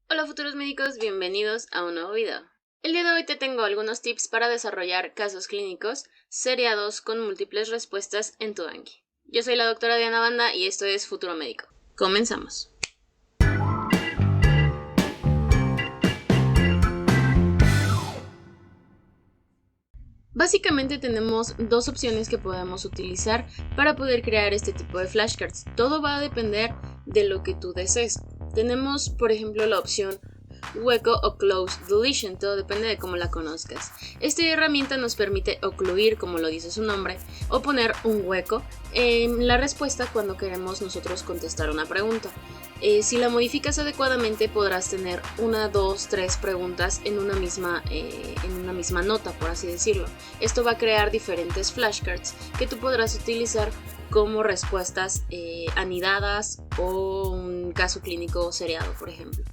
Hola futuros médicos, bienvenidos a un nuevo video. El día de hoy te tengo algunos tips para desarrollar casos clínicos seriados con múltiples respuestas en tu Anki. Yo soy la doctora Diana Banda y esto es Futuro Médico. Comenzamos. Básicamente tenemos dos opciones que podemos utilizar para poder crear este tipo de flashcards. Todo va a depender de lo que tú desees. Tenemos, por ejemplo, la opción hueco o close deletion, todo depende de cómo la conozcas. Esta herramienta nos permite ocluir, como lo dice su nombre, o poner un hueco en la respuesta cuando queremos nosotros contestar una pregunta. Si la modificas adecuadamente podrás tener una, dos, tres preguntas en una misma nota, por así decirlo. Esto va a crear diferentes flashcards que tú podrás utilizar como respuestas anidadas o un caso clínico seriado, por ejemplo.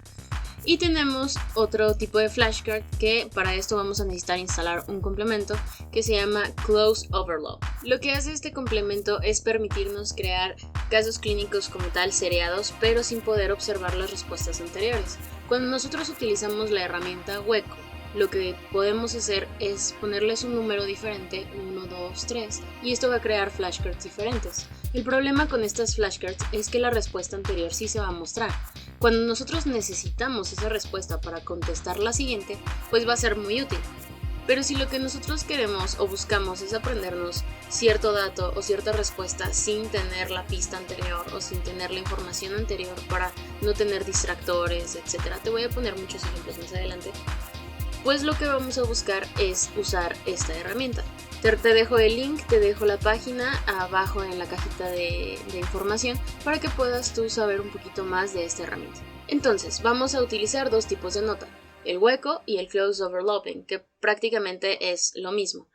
Y tenemos otro tipo de flashcard que para esto vamos a necesitar instalar un complemento que se llama Close Overload. Lo que hace este complemento es permitirnos crear casos clínicos como tal seriados, pero sin poder observar las respuestas anteriores. Cuando nosotros utilizamos la herramienta hueco, lo que podemos hacer es ponerles un número diferente, 1, 2, 3, y esto va a crear flashcards diferentes. El problema con estas flashcards es que la respuesta anterior sí se va a mostrar. Cuando nosotros necesitamos esa respuesta para contestar la siguiente, pues va a ser muy útil. Pero si lo que nosotros queremos o buscamos es aprendernos cierto dato o cierta respuesta sin tener la pista anterior o sin tener la información anterior para no tener distractores, etc. Te voy a poner muchos ejemplos más adelante. Pues lo que vamos a buscar es usar esta herramienta. Te dejo el link, te dejo la página abajo en la cajita de información para que puedas tú saber un poquito más de esta herramienta. Entonces, vamos a utilizar dos tipos de nota, el hueco y el close overlapping, que prácticamente es lo mismo,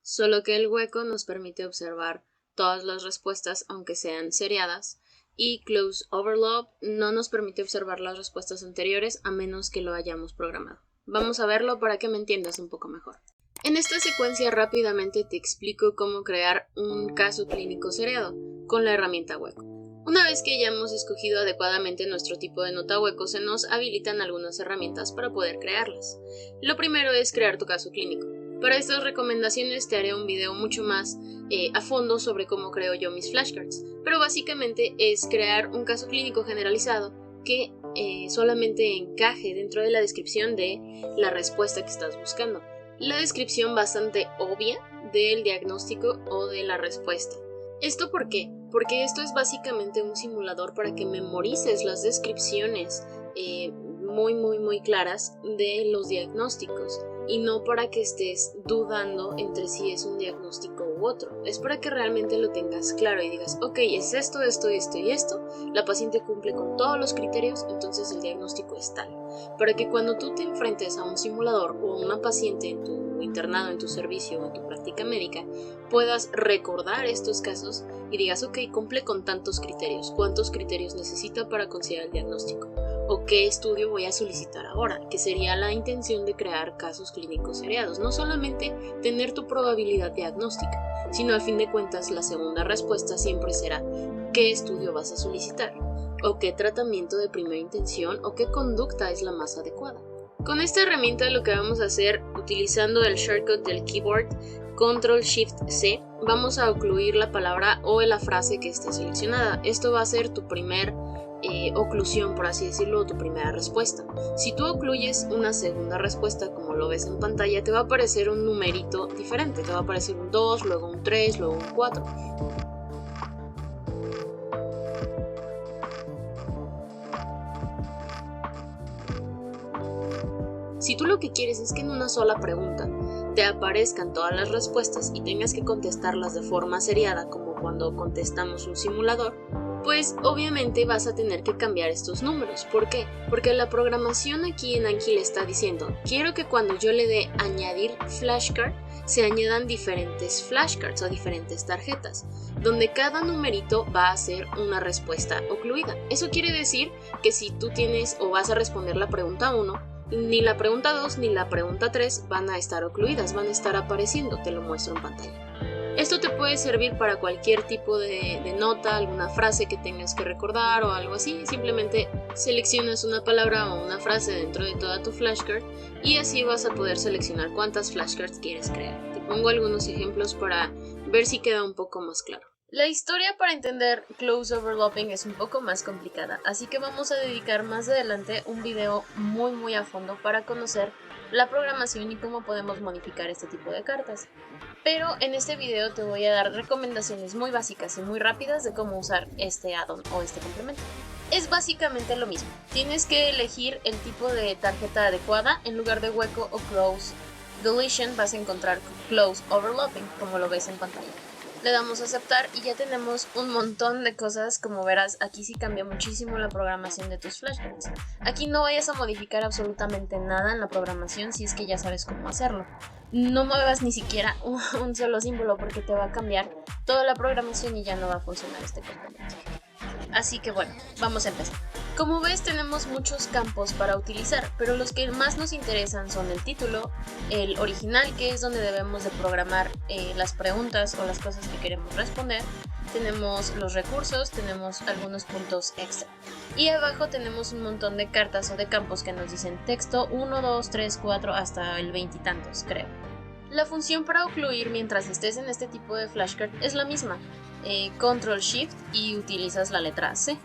solo que el hueco nos permite observar todas las respuestas aunque sean seriadas, y close overlap no nos permite observar las respuestas anteriores a menos que lo hayamos programado. Vamos a verlo para que me entiendas un poco mejor. En esta secuencia rápidamente te explico cómo crear un caso clínico seriado con la herramienta hueco. Una vez que ya hemos escogido adecuadamente nuestro tipo de nota hueco, se nos habilitan algunas herramientas para poder crearlas. Lo primero es crear tu caso clínico. Para estas recomendaciones te haré un video mucho más a fondo sobre cómo creo yo mis flashcards, pero básicamente es crear un caso clínico generalizado que solamente encaje dentro de la descripción de la respuesta que estás buscando. La descripción bastante obvia del diagnóstico o de la respuesta. ¿Esto por qué? Porque esto es básicamente un simulador para que memorices las descripciones muy claras de los diagnósticos y no para que estés dudando entre si es un diagnóstico u otro. Es para que realmente lo tengas claro y digas, ok, es esto, esto y esto, la paciente cumple con todos los criterios, entonces el diagnóstico es tal. Para que cuando tú te enfrentes a un simulador o a una paciente en tu internado, en tu servicio o en tu práctica médica, puedas recordar estos casos y digas, ok, cumple con tantos criterios, ¿cuántos criterios necesita para considerar el diagnóstico? ¿O qué estudio voy a solicitar ahora? Que sería la intención de crear casos clínicos seriados. No solamente tener tu probabilidad diagnóstica, sino al fin de cuentas la segunda respuesta siempre será ¿qué estudio vas a solicitar? ¿O qué tratamiento de primera intención o qué conducta es la más adecuada? Con esta herramienta lo que vamos a hacer, utilizando el shortcut del keyboard Ctrl-Shift-C, vamos a ocluir la palabra o la frase que esté seleccionada. Esto va a ser tu primer oclusión, por así decirlo, o tu primera respuesta. Si tú ocluyes una segunda respuesta, como lo ves en pantalla, te va a aparecer un numerito diferente. Te va a aparecer un 2, luego un 3, luego un 4. Si tú lo que quieres es que en una sola pregunta te aparezcan todas las respuestas y tengas que contestarlas de forma seriada, como cuando contestamos un simulador, pues obviamente vas a tener que cambiar estos números. ¿Por qué? Porque la programación aquí en Anki le está diciendo, quiero que cuando yo le dé añadir flashcard, se añadan diferentes flashcards o diferentes tarjetas, donde cada numerito va a ser una respuesta ocluida. Eso quiere decir que si tú tienes o vas a responder la pregunta 1, ni la pregunta 2 ni la pregunta 3 van a estar ocluidas, van a estar apareciendo, te lo muestro en pantalla. Esto te puede servir para cualquier tipo de nota, alguna frase que tengas que recordar o algo así. Simplemente Seleccionas una palabra o una frase dentro de toda tu flashcard y así vas a poder seleccionar cuántas flashcards quieres crear. Te pongo algunos ejemplos para ver si queda un poco más claro. La historia para entender close overlapping es un poco más complicada, así que vamos a dedicar más adelante un video muy a fondo para conocer la programación y cómo podemos modificar este tipo de cartas. Pero en este video te voy a dar recomendaciones muy básicas y muy rápidas de cómo usar este add-on o este complemento. Es básicamente lo mismo. Tienes que elegir el tipo de tarjeta adecuada. En lugar de hueco o close deletion vas a encontrar close overlapping, como lo ves en pantalla. Le damos a aceptar y ya tenemos un montón de cosas. Como verás, aquí sí cambia muchísimo la programación de tus flashcards. Aquí no vayas a modificar absolutamente nada en la programación si es que ya sabes cómo hacerlo. No muevas ni siquiera un solo símbolo porque te va a cambiar toda la programación y ya no va a funcionar este complemento. Así que bueno, vamos a empezar. Como ves, tenemos muchos campos para utilizar, pero los que más nos interesan son el título, el original, que es donde debemos de programar las preguntas o las cosas que queremos responder. Tenemos los recursos, tenemos algunos puntos extra. Y abajo tenemos un montón de cartas o de campos que nos dicen texto 1, 2, 3, 4, hasta el 20 y tantos, creo. La función para ocluir mientras estés en este tipo de flashcard es la misma. Control Shift y utilizas la letra C.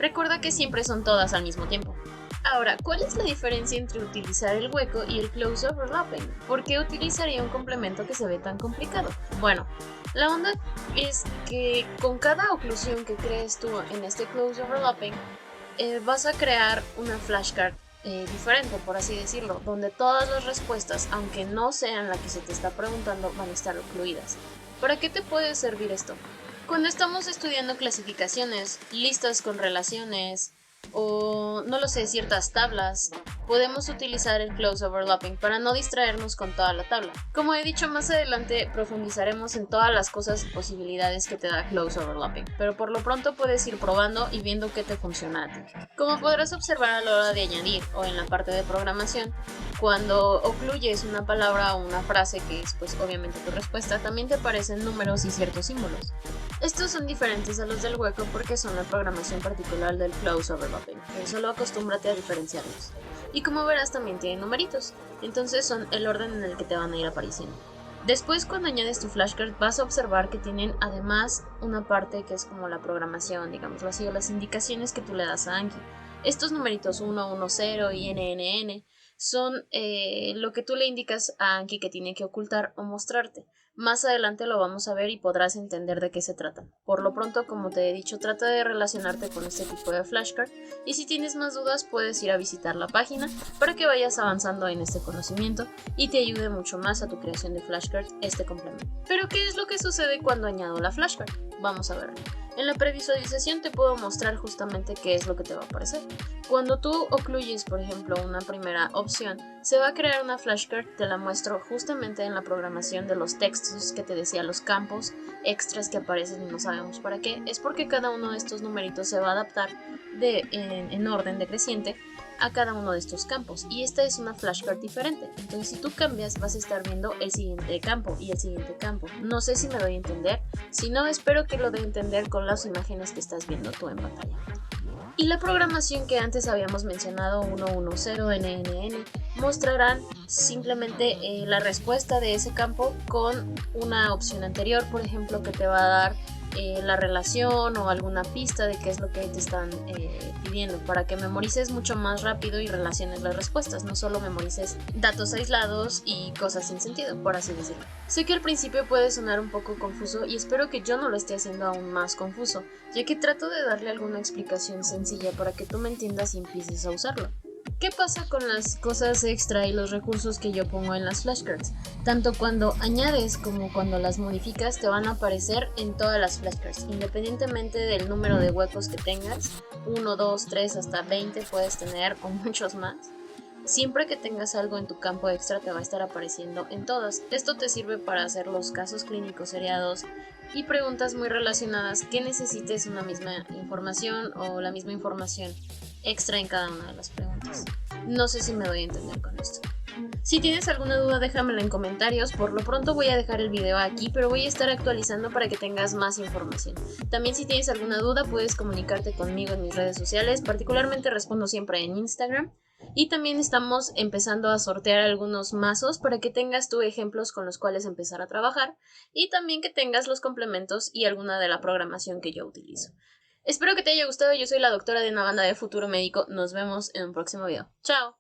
Recuerda que siempre son todas al mismo tiempo. Ahora, ¿cuál es la diferencia entre utilizar el hueco y el close overlapping? ¿Por qué utilizaría un complemento que se ve tan complicado? Bueno, la onda es que con cada oclusión que crees tú en este close overlapping, vas a crear una flashcard diferente, por así decirlo, donde todas las respuestas, aunque no sean la que se te está preguntando, van a estar ocluidas. ¿Para qué te puede servir esto? Cuando estamos estudiando clasificaciones, listas con relaciones o, no lo sé, ciertas tablas, podemos utilizar el close overlapping para no distraernos con toda la tabla. Como he dicho, más adelante profundizaremos en todas las cosas y posibilidades que te da close overlapping, pero por lo pronto puedes ir probando y viendo qué te funciona a ti. Como podrás observar a la hora de añadir o en la parte de programación, cuando ocluyes una palabra o una frase que es pues obviamente tu respuesta, también te aparecen números y ciertos símbolos. Estos son diferentes a los del hueco porque son la programación particular del close overlapping, solo acostúmbrate a diferenciarlos. Y como verás también tienen numeritos, entonces son el orden en el que te van a ir apareciendo. Después, cuando añades tu flashcard, vas a observar que tienen además una parte que es como la programación, digámoslo así, o las indicaciones que tú le das a Anki. Estos numeritos 1, 1, 0 y NNN son lo que tú le indicas a Anki que tiene que ocultar o mostrarte. Más adelante lo vamos a ver y podrás entender de qué se trata. Por lo pronto, como te he dicho, trata de relacionarte con este tipo de flashcard y si tienes más dudas puedes ir a visitar la página para que vayas avanzando en este conocimiento y te ayude mucho más a tu creación de flashcard este complemento. Pero ¿qué es lo que sucede cuando añado la flashcard? Vamos a verlo. En la previsualización te puedo mostrar justamente qué es lo que te va a aparecer. Cuando tú ocluyes, por ejemplo, una primera opción, se va a crear una flashcard, te la muestro justamente en la programación de los textos que te decía, los campos extras que aparecen y no sabemos para qué. Es porque cada uno de estos numeritos se va a adaptar en orden decreciente a cada uno de estos campos y esta es una flashcard diferente. Entonces si tú cambias vas a estar viendo el siguiente campo y el siguiente campo. No sé si me doy a entender, si no espero que lo dé a entender con las imágenes que estás viendo tú en pantalla. Y la programación que antes habíamos mencionado, 110 NNN, mostrarán simplemente la respuesta de ese campo con una opción anterior, por ejemplo, que te va a dar la relación o alguna pista de qué es lo que te están pidiendo, para que memorices mucho más rápido y relaciones las respuestas, no solo memorices datos aislados y cosas sin sentido, por así decirlo. Sé que al principio puede sonar un poco confuso y espero que yo no lo esté haciendo aún más confuso, ya que trato de darle alguna explicación sencilla para que tú me entiendas y empieces a usarlo. ¿Qué pasa con las cosas extra y los recursos que yo pongo en las flashcards? Tanto cuando añades como cuando las modificas te van a aparecer en todas las flashcards, independientemente del número de huecos que tengas, 1, 2, 3 hasta 20 puedes tener o muchos más. Siempre que tengas algo en tu campo extra te va a estar apareciendo en todas. Esto te sirve para hacer los casos clínicos seriados y preguntas muy relacionadas que necesites una misma información o la misma información extra en cada una de las preguntas. No sé si me doy a entender con esto. Si tienes alguna duda déjamela en comentarios, por lo pronto voy a dejar el video aquí, pero voy a estar actualizando para que tengas más información. También si tienes alguna duda puedes comunicarte conmigo en mis redes sociales, particularmente respondo siempre en Instagram. Y también estamos empezando a sortear algunos mazos para que tengas tú ejemplos con los cuales empezar a trabajar y también que tengas los complementos y alguna de la programación que yo utilizo. Espero que te haya gustado, yo soy la doctora de una banda de Futuro Médico, nos vemos en un próximo video. ¡Chao!